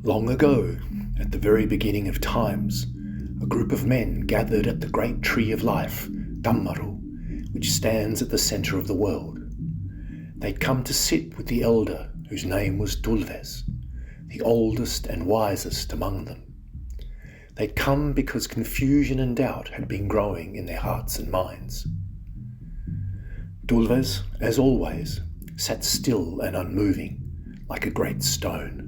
Long ago, at the very beginning of times, a group of men gathered at the great tree of life, Dammaru, which stands at the centre of the world. They'd come to sit with the elder whose name was Dulves, the oldest and wisest among them. They'd come because confusion and doubt had been growing in their hearts and minds. Dulves, as always, sat still and unmoving, like a great stone.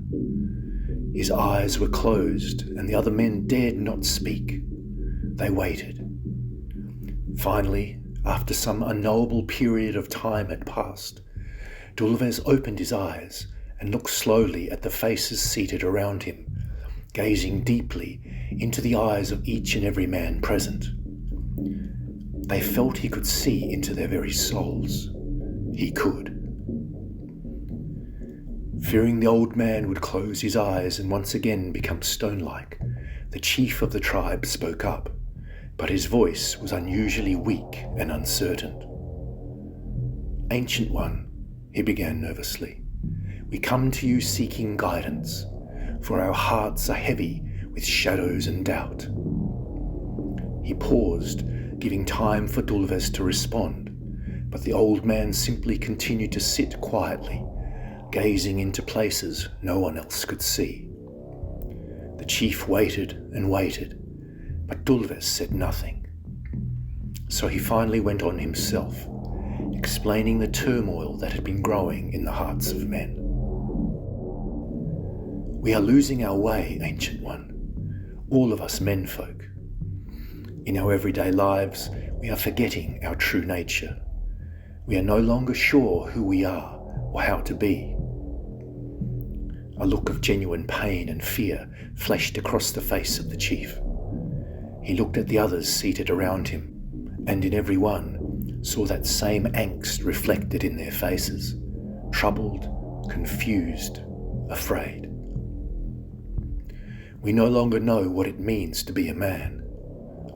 His eyes were closed, and the other men dared not speak. They waited. Finally, after some unknowable period of time had passed, Dulves opened his eyes and looked slowly at the faces seated around him, gazing deeply into the eyes of each and every man present. They felt he could see into their very souls. He could. Fearing the old man would close his eyes and once again become stone-like, the chief of the tribe spoke up, but his voice was unusually weak and uncertain. "Ancient One," he began nervously, "we come to you seeking guidance, for our hearts are heavy with shadows and doubt." He paused, giving time for Dulves to respond, but the old man simply continued to sit quietly, gazing into places no one else could see. The chief waited and waited, but Dulves said nothing. So he finally went on himself, explaining the turmoil that had been growing in the hearts of men. "We are losing our way, Ancient One, all of us menfolk. In our everyday lives, we are forgetting our true nature. We are no longer sure who we are or how to be." A look of genuine pain and fear flashed across the face of the chief. He looked at the others seated around him, and in every one saw that same angst reflected in their faces, troubled, confused, afraid. "We no longer know what it means to be a man,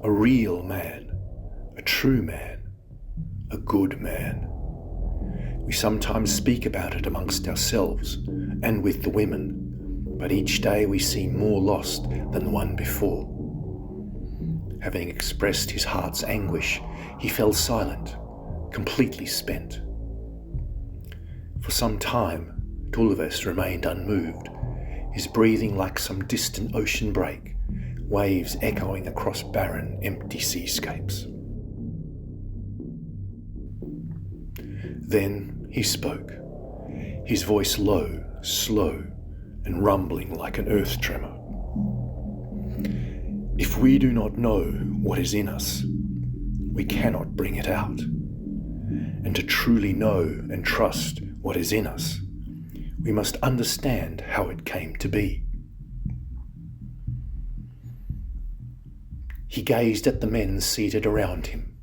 a real man, a true man, a good man. We sometimes speak about it amongst ourselves and with the women, but each day we seem more lost than the one before." Having expressed his heart's anguish, he fell silent, completely spent. For some time, Dulves remained unmoved, his breathing like some distant ocean break, waves echoing across barren, empty seascapes. Then he spoke, his voice low, slow, and rumbling like an earth tremor. "If we do not know what is in us, we cannot bring it out. And to truly know and trust what is in us, we must understand how it came to be." He gazed at the men seated around him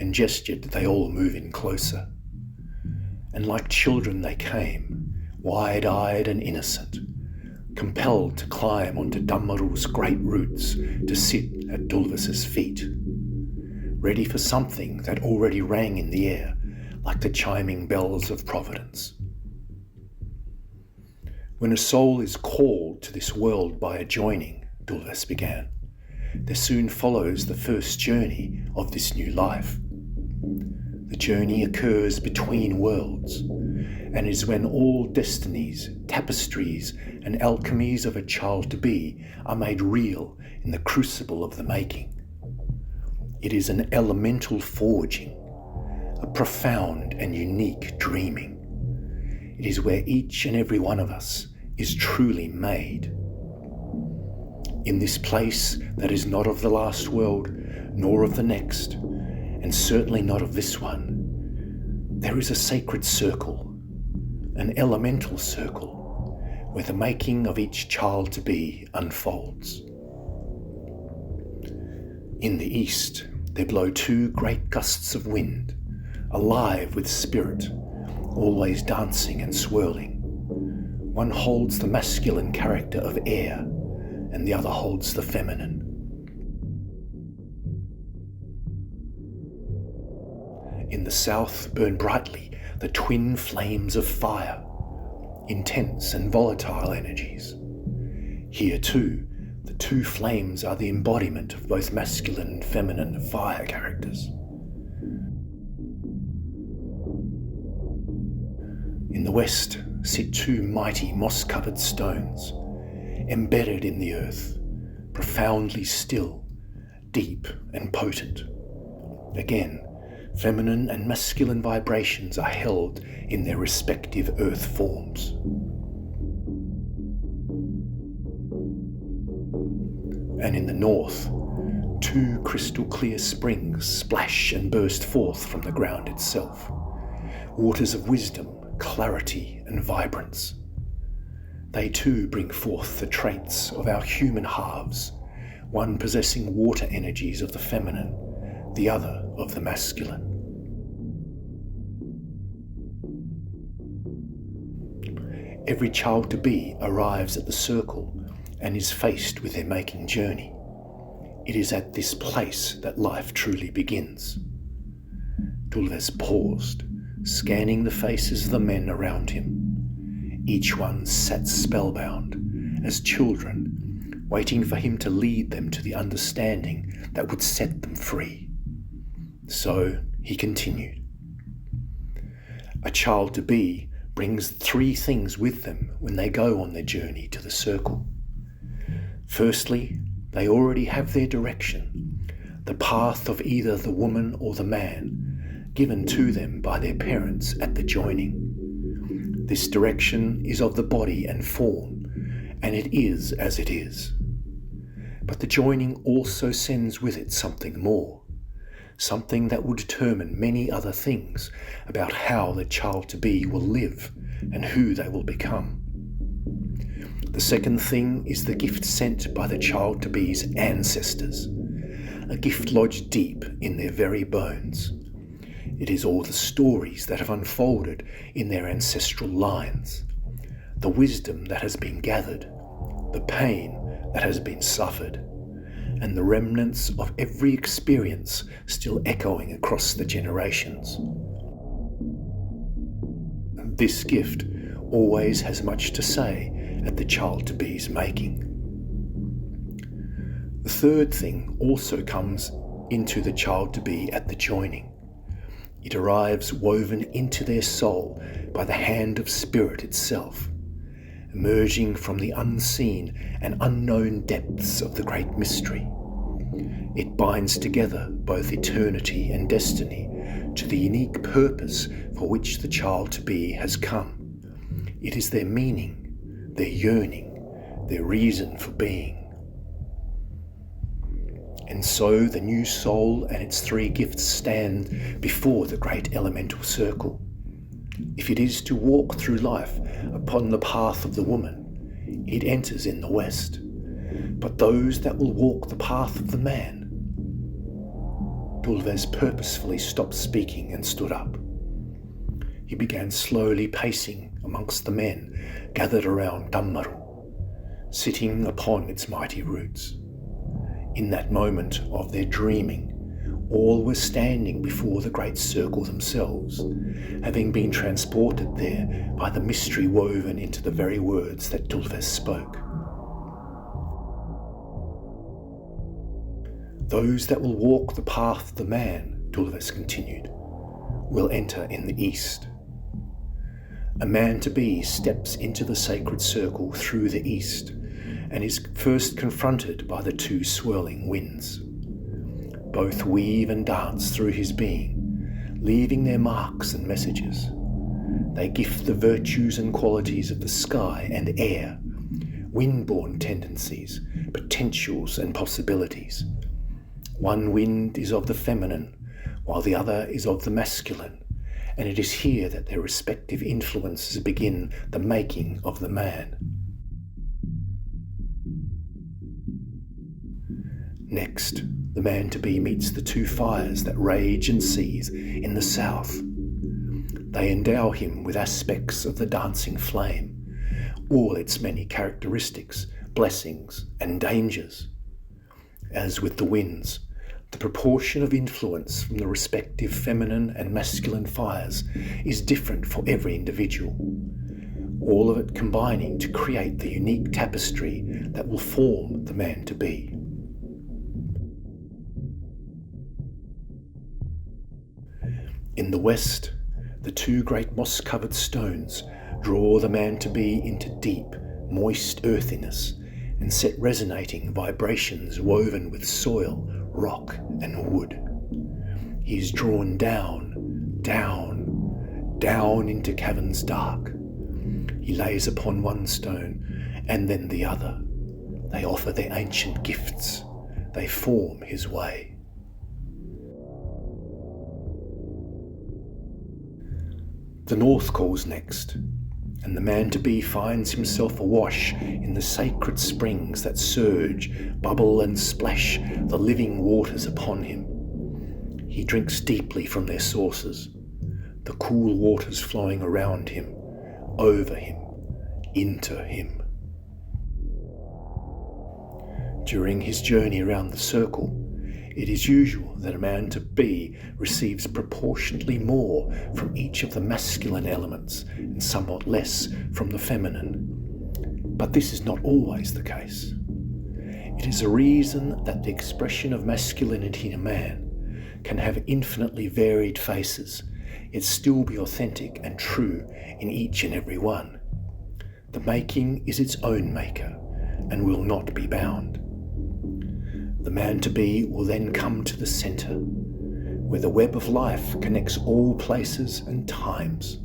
and gestured that they all move in closer. And like children they came, wide-eyed and innocent, compelled to climb onto Dammaru's great roots to sit at Dulves's feet, ready for something that already rang in the air like the chiming bells of Providence. "When a soul is called to this world by a joining," Dulves began, "there soon follows the first journey of this new life. The journey occurs between worlds, and is when all destinies, tapestries, and alchemies of a child-to-be are made real in the crucible of the making. It is an elemental forging, a profound and unique dreaming. It is where each and every one of us is truly made. In this place that is not of the last world, nor of the next, and certainly not of this one, there is a sacred circle, an elemental circle, where the making of each child-to-be unfolds. In the east, there blow two great gusts of wind, alive with spirit, always dancing and swirling. One holds the masculine character of air, and the other holds the feminine. In the south burn brightly the twin flames of fire, intense and volatile energies. Here too, the two flames are the embodiment of both masculine and feminine fire characters. In the west sit two mighty moss-covered stones, embedded in the earth, profoundly still, deep and potent. Again, feminine and masculine vibrations are held in their respective earth forms. And in the north, two crystal clear springs splash and burst forth from the ground itself, waters of wisdom, clarity and vibrance. They too bring forth the traits of our human halves, one possessing water energies of the feminine, the other of the masculine. Every child-to-be arrives at the circle and is faced with their making journey. It is at this place that life truly begins. Dulves paused, scanning the faces of the men around him. Each one sat spellbound, as children, waiting for him to lead them to the understanding that would set them free. So he continued. A child-to-be brings three things with them when they go on their journey to the circle. Firstly, they already have their direction, the path of either the woman or the man, given to them by their parents at the joining. This direction is of the body and form, and it is as it is. But the joining also sends with it something more, something that will determine many other things about how the child-to-be will live and who they will become. The second thing is the gift sent by the child-to-be's ancestors, a gift lodged deep in their very bones. It is all the stories that have unfolded in their ancestral lines, the wisdom that has been gathered, the pain that has been suffered, and the remnants of every experience still echoing across the generations. This gift always has much to say at the child-to-be's making. The third thing also comes into the child-to-be at the joining. It arrives woven into their soul by the hand of spirit itself, emerging from the unseen and unknown depths of the great mystery. It binds together both eternity and destiny to the unique purpose for which the child-to-be has come. It is their meaning, their yearning, their reason for being. And so the new soul and its three gifts stand before the great elemental circle. If it is to walk through life upon the path of the woman, it enters in the west. But those that will walk the path of the man. Dulves purposefully stopped speaking and stood up. He began slowly pacing amongst the men gathered around Dammaru, sitting upon its mighty roots. In that moment of their dreaming, all were standing before the great circle themselves, having been transported there by the mystery woven into the very words that Dulves spoke. Those that will walk the path of the man, Dulves continued, will enter in the east. A man-to-be steps into the sacred circle through the east and is first confronted by the two swirling winds. Both weave and dance through his being, leaving their marks and messages. They gift the virtues and qualities of the sky and air, wind-borne tendencies, potentials and possibilities. One wind is of the feminine, while the other is of the masculine, and it is here that their respective influences begin the making of the man. Next, the man-to-be meets the two fires that rage and seethe in the south. They endow him with aspects of the dancing flame, all its many characteristics, blessings and dangers. As with the winds, the proportion of influence from the respective feminine and masculine fires is different for every individual. all of it combining to create the unique tapestry that will form the man to be. In the west, the two great moss-covered stones draw the man to be into deep, moist earthiness and set resonating vibrations woven with soil, rock and wood. He is drawn down, down, down into caverns dark. He lays upon one stone and then the other. They offer their ancient gifts. They form his way. The north calls next, and the man-to-be finds himself awash in the sacred springs that surge, bubble and splash the living waters upon him. He drinks deeply from their sources, the cool waters flowing around him, over him, into him. During his journey around the circle, it is usual that a man-to-be receives proportionately more from each of the masculine elements and somewhat less from the feminine. But this is not always the case. It is a reason that the expression of masculinity in a man can have infinitely varied faces, yet still be authentic and true in each and every one. The making is its own maker and will not be bound. The man-to-be will then come to the centre, where the web of life connects all places and times.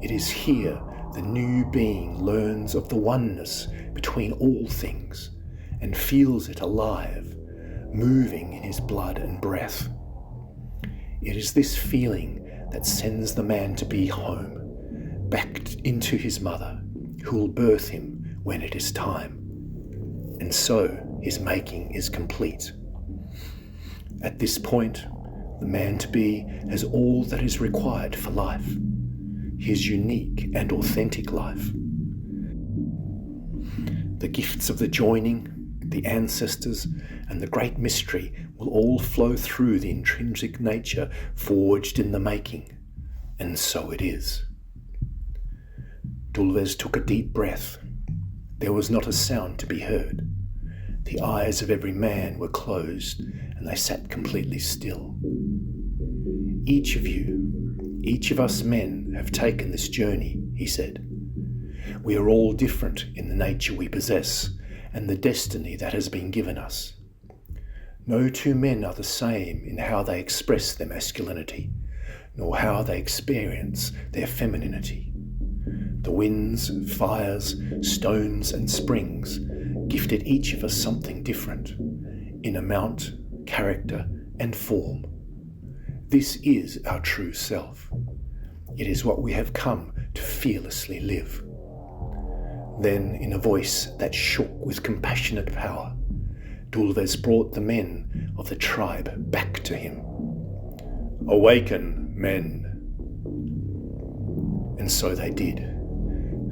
It is here the new being learns of the oneness between all things and feels it alive, moving in his blood and breath. It is this feeling that sends the man-to-be home, back into his mother, who will birth him when it is time. And so his making is complete. At this point, the man-to-be has all that is required for life, his unique and authentic life. The gifts of the joining, the ancestors, and the great mystery will all flow through the intrinsic nature forged in the making, and so it is. Dulvez took a deep breath. There was not a sound to be heard. The eyes of every man were closed, and they sat completely still. Each of you, each of us men, have taken this journey, he said. We are all different in the nature we possess and the destiny that has been given us. No two men are the same in how they express their masculinity, nor how they experience their femininity. The winds, fires, stones and springs gifted each of us something different, in amount, character and form. This is our true self. It is what we have come to fearlessly live. Then, in a voice that shook with compassionate power, Dulvez brought the men of the tribe back to him. Awaken, men! And so they did,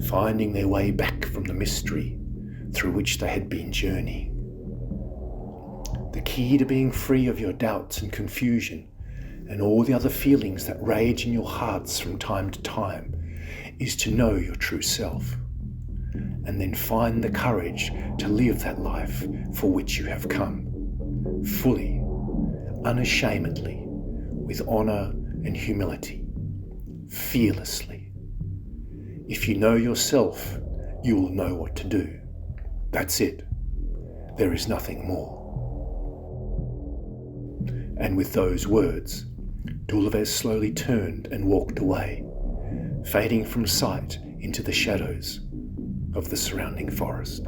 finding their way back from the mystery through which they had been journeying. The key to being free of your doubts and confusion and all the other feelings that rage in your hearts from time to time is to know your true self, and then find the courage to live that life for which you have come, fully, unashamedly, with honour and humility, fearlessly. If you know yourself, you will know what to do. That's it. There is nothing more. And with those words, Dulvez slowly turned and walked away, fading from sight into the shadows of the surrounding forest.